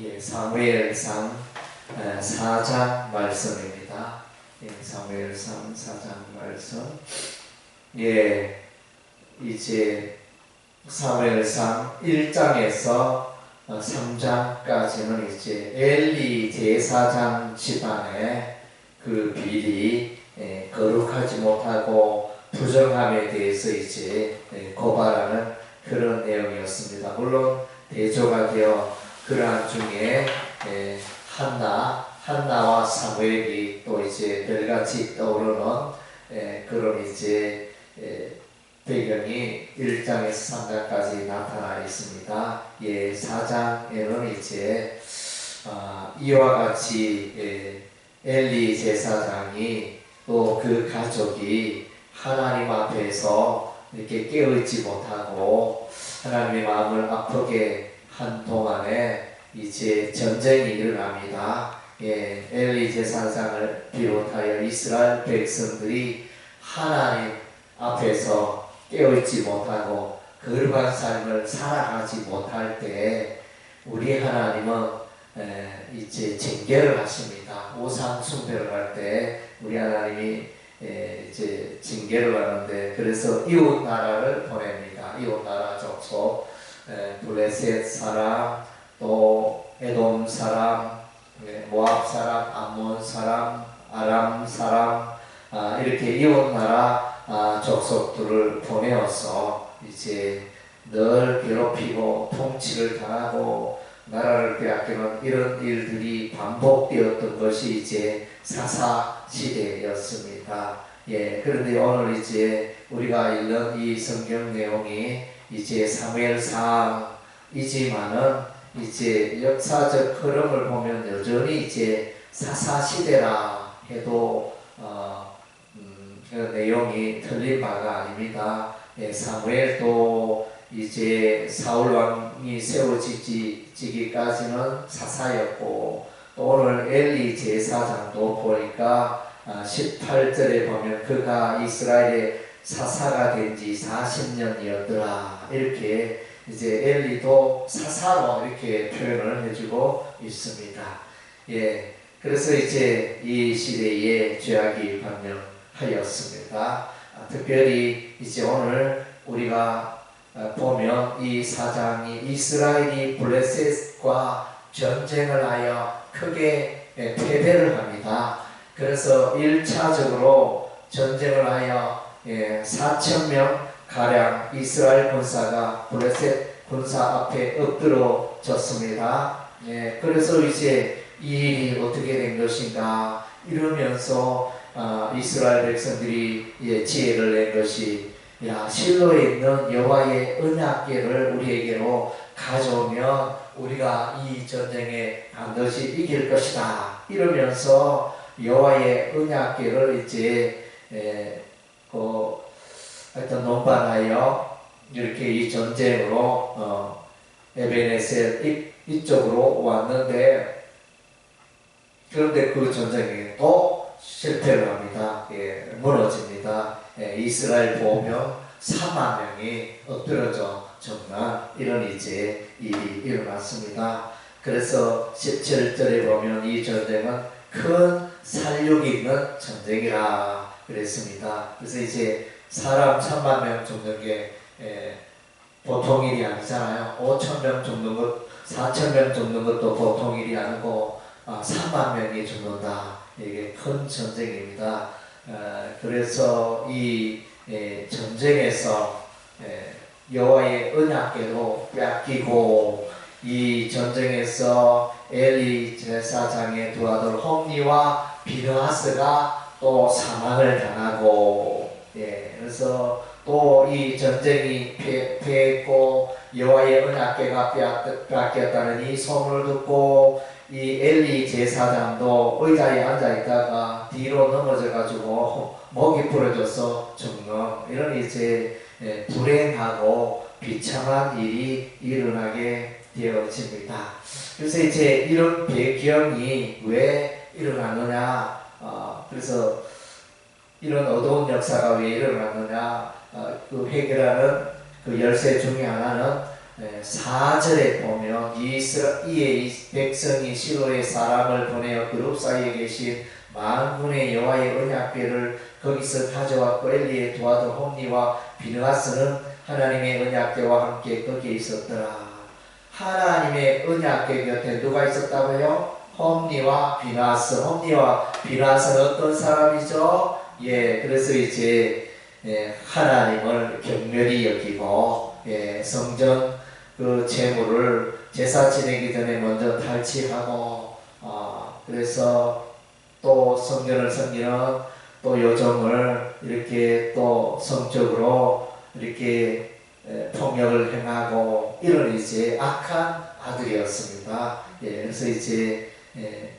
예, 사무엘상 4장 말씀입니다. 예, 사무엘상 4장 말씀. 예, 이제 사무엘상 1장에서 3장까지는 이제 엘리 제사장 집안의 그 비리, 거룩하지 못하고 부정함에 대해서 이제 고발하는 그런 내용이었습니다. 물론 대조가 되어 그러한 중에 한나와 사무엘이 또 이제 별같이 떠오르는 그런 이제 배경이 1장에서 3장까지 나타나 있습니다. 예, 4장에는 이제 이와 같이 엘리 제사장이 또 그 가족이 하나님 앞에서 이렇게 깨어있지 못하고 하나님의 마음을 아프게 한 동안에 이제 전쟁이 일어납니다. 예, 엘리 제사장을 비롯하여 이스라엘 백성들이 하나님 앞에서 깨어있지 못하고 거룩한 삶을 살아가지 못할 때 우리 하나님은 이제 징계를 하십니다. 우상 숭배를 할 때 우리 하나님이 이제 징계를 하는데, 그래서 이웃 나라를 보냅니다. 이웃 나라 족속 블레셋 사람, 또 에돔 사람, 모압 사람, 암몬 사람, 아람 사람, 이렇게 이웃 나라 족속들을 보내어서 이제 늘 괴롭히고 통치를 당하고 나라를 빼앗기는 이런 일들이 반복되었던 것이 이제 사사 시대였습니다. 예, 그런데 오늘 이제 우리가 읽는 이 성경 내용이 이제 사무엘상이지만은 이제 역사적 흐름을 보면 여전히 이제 사사 시대라 해도 그 내용이 틀린 바가 아닙니다. 예, 사무엘도 이제 사울 왕이 세워지기까지는 사사였고, 또 오늘 엘리 제사장도 보니까 18절에 보면 그가 이스라엘의 사사가 된 지 40년이었더라. 이렇게 이제 엘리도 사사로 이렇게 표현을 해주고 있습니다. 예, 그래서 이제 이 시대에 죄악이 판명하였습니다. 특별히 이제 오늘 우리가 보면 이 사장이 이스라엘이 블레셋과 전쟁을 하여 크게 패배를 합니다. 그래서 1차적으로 전쟁을 하여 4,000명 가량 이스라엘 군사가 블레셋 군사 앞에 엎드러졌습니다. 그래서 이제 이 일이 어떻게 된 것인가 이러면서 이스라엘 백성들이 지혜를 낸 것이, 실로에 있는 여호와의 언약궤를 우리에게로 가져오면 우리가 이 전쟁에 반드시 이길 것이다. 이러면서 여호와의 언약궤를 이제 하여튼 논반하여 이렇게 이 전쟁으로 에베네셀 이쪽으로 왔는데, 그런데 그 전쟁에 또 실패를 합니다. 무너집니다. 이스라엘 보병 4만 명이 엎드러져 죽는 이런 이제 일이 일어났습니다. 그래서 17절에 보면 이 전쟁은 큰 살육이 있는 전쟁이라 그랬습니다. 그래서 이제 사람 3만 명 죽는 게 보통 일이 아니잖아요. 5,000명 죽는 것, 4,000명 죽는 것도 보통 일이 아니고 4만 명이 죽는다. 이게 큰 전쟁입니다. 그래서 이 전쟁에서 여호와의 언약궤도 뺏기고, 이 전쟁에서 엘리 제사장의 두 아들 홈니와 비느하스가 또 사망을 당하고, 그래서 또 이 전쟁이 패했고 여호와의 언약궤가 뺏겼다는 이 소문을 듣고 이 엘리 제사장도 의자에 앉아있다가 뒤로 넘어져가지고 목이 부러져서 죽는 이런 이제 불행하고 비참한 일이 일어나게 되어집니다. 그래서 이제 이런 배경이 왜 일어나느냐, 그래서 이런 어두운 역사가 왜 일어났느냐, 그 해결하는 그 열쇠 중에 하나는 4절에 보면 이의 백성이 시로에 사람을 보내어 그룹 사이에 계신 만군의 여호와의 언약궤를 거기서 가져왔고 엘리의 두 아들 홈니와 비느하스는 하나님의 언약궤와 함께 거기에 있었더라. 하나님의 언약궤 곁에 누가 있었다고요? 홈니와 비느하스. 홈니와 비느하스는 어떤 사람이죠? 그래서 이제 하나님을 경멸히 여기고 성전 그 제물을 제사 지내기 전에 먼저 탈취하고 그래서 또 성전을 섬기는 또 요정을 이렇게 또 성적으로 이렇게 폭력을 행하고 이런 이제 악한 아들이었습니다. 그래서 이제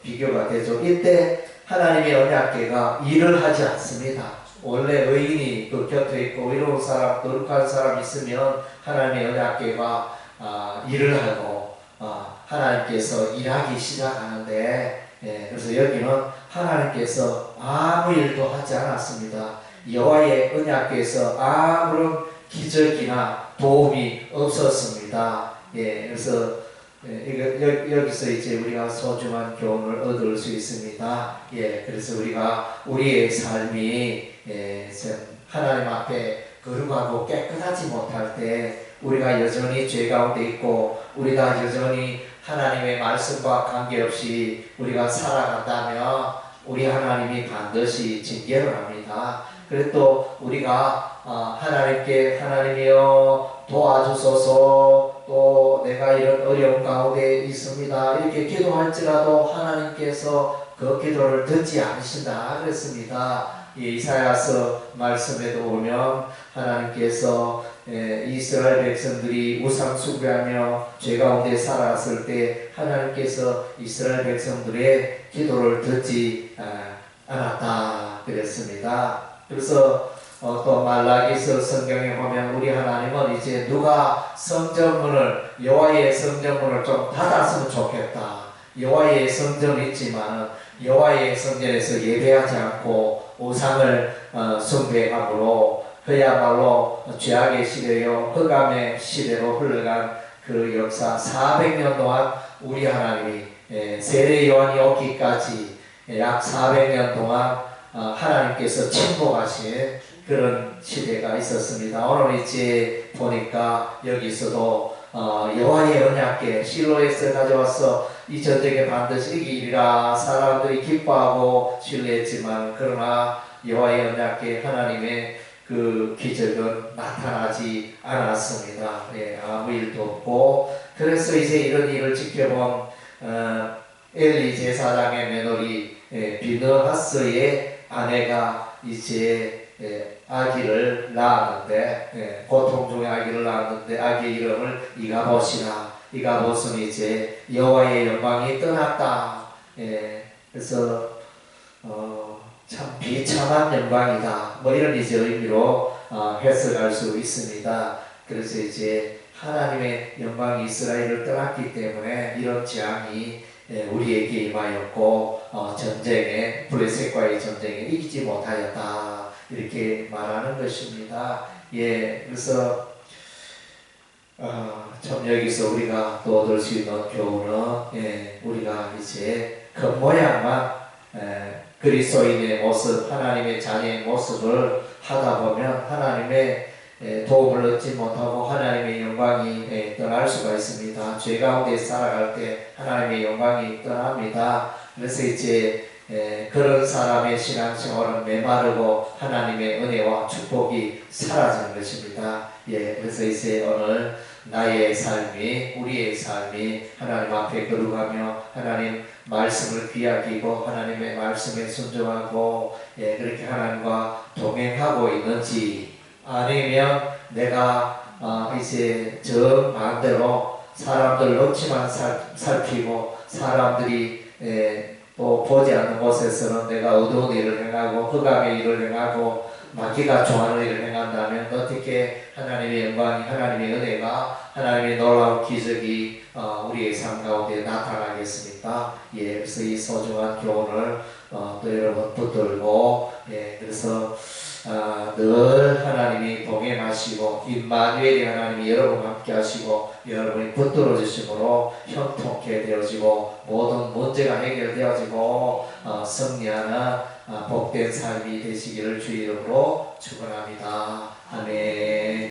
비교가 되죠. 이때 하나님의 언약궤가 일을 하지 않습니다. 원래 의인이 그 곁에 있고 의로운 사람, 거룩한 사람 있으면 하나님의 언약궤가 일을 하고 하나님께서 일하기 시작하는데 그래서 여기는 하나님께서 아무 일도 하지 않았습니다. 여호와의 언약궤에서 아무런 기적이나 도움이 없었습니다. 그래서 여기서 이제 우리가 소중한 교훈을 얻을 수 있습니다. 그래서 우리가 우리의 삶이 하나님 앞에 거룩하고 깨끗하지 못할 때 우리가 여전히 죄 가운데 있고 우리가 여전히 하나님의 말씀과 관계없이 우리가 살아간다면 우리 하나님이 반드시 징계를 합니다. 그리고 또 우리가 하나님이여 도와주소서, 또 내가 이런 어려운 가운데 있습니다 이렇게 기도할지라도 하나님께서 그 기도를 듣지 않으신다 그랬습니다. 이사야서 말씀에도 보면 하나님께서 이스라엘 백성들이 우상 숭배하며 죄 가운데 살아갔을 때 하나님께서 이스라엘 백성들의 기도를 듣지 않았다 그랬습니다. 그래서 또 말라기서 성경에 보면 우리 하나님은 이제 누가 성전문을 여호와의 성전문을 좀 닫았으면 좋겠다. 여호와의 성전이 있지만 여호와의 성전에서 예배하지 않고 우상을 숭배함으로 그야말로 죄악의 시대요 흑암의 시대로 흘러간 그 역사 400년 동안 우리 하나님이 세례 요한이 오기까지 약 400년 동안 하나님께서 침묵하신 그런 시대가 있었습니다. 오늘 이제 보니까 여기서도 여호와의 언약궤 실로에서 가져와서 이 전쟁에 반드시 이기리라 사람들이 기뻐하고 신뢰했지만 그러나 여호와의 언약궤 하나님의 그 기적은 나타나지 않았습니다. 아무 일도 없고 그래서 이제 이런 일을 지켜본 엘리 제사장의 며느리 비느하스의 아내가 이제 아기를 낳았는데 고통 중에 아기를 낳았는데 아기 이름을 이가봇이라. 이가봇은 이제 여호와의 영광이 떠났다. 그래서 참 비참한 영광이다. 뭐 이런 이제 의미로 해석할 수 있습니다. 그래서 이제 하나님의 영광이 이스라엘을 떠났기 때문에 이런 재앙이 우리에게 임하였고 전쟁에 블레셋과의 전쟁에 이기지 못하였다 이렇게 말하는 것입니다. 그래서 참 여기서 우리가 또 얻을 수 있는 교훈은 우리가 이제 겉모양만 그리스도인의 모습, 하나님의 자녀의 모습을 하다 보면 하나님의 도움을 얻지 못하고 하나님의 영광이 떠날 수가 있습니다. 죄 가운데 살아갈 때 하나님의 영광이 떠납니다. 그래서 이제 그런 사람의 신앙생활은 메마르고 하나님의 은혜와 축복이 사라지는 것입니다. 그래서 이제 오늘 나의 삶이 우리의 삶이 하나님 앞에 거룩하며 하나님 말씀을 귀하기고 하나님의 말씀에 순종하고 그렇게 하나님과 동행하고 있는지 아니면 내가 이제 정반대로 사람들 눈치만 살피고 사람들이 또 보지 않는 곳에서는 내가 어두운 일을 행하고 흑암의 일을 행하고 마귀가 좋아하는 일을 행한다면 어떻게 하나님의 영광이 하나님의 은혜가 하나님의 놀라운 기적이 우리의 삶 가운데 나타나겠습니까? 그래서 이 소중한 교훈을 또 여러분 붙들고 그래서 늘 하나님이 동행하시고 임마누엘이 하나님이 여러분과 함께 하시고 여러분이 붙들어 주심으로 형통케 되어지고 모든 문제가 해결되어지고 승리하는 복된 삶이 되시기를 주의 이름으로 축원합니다. 아멘.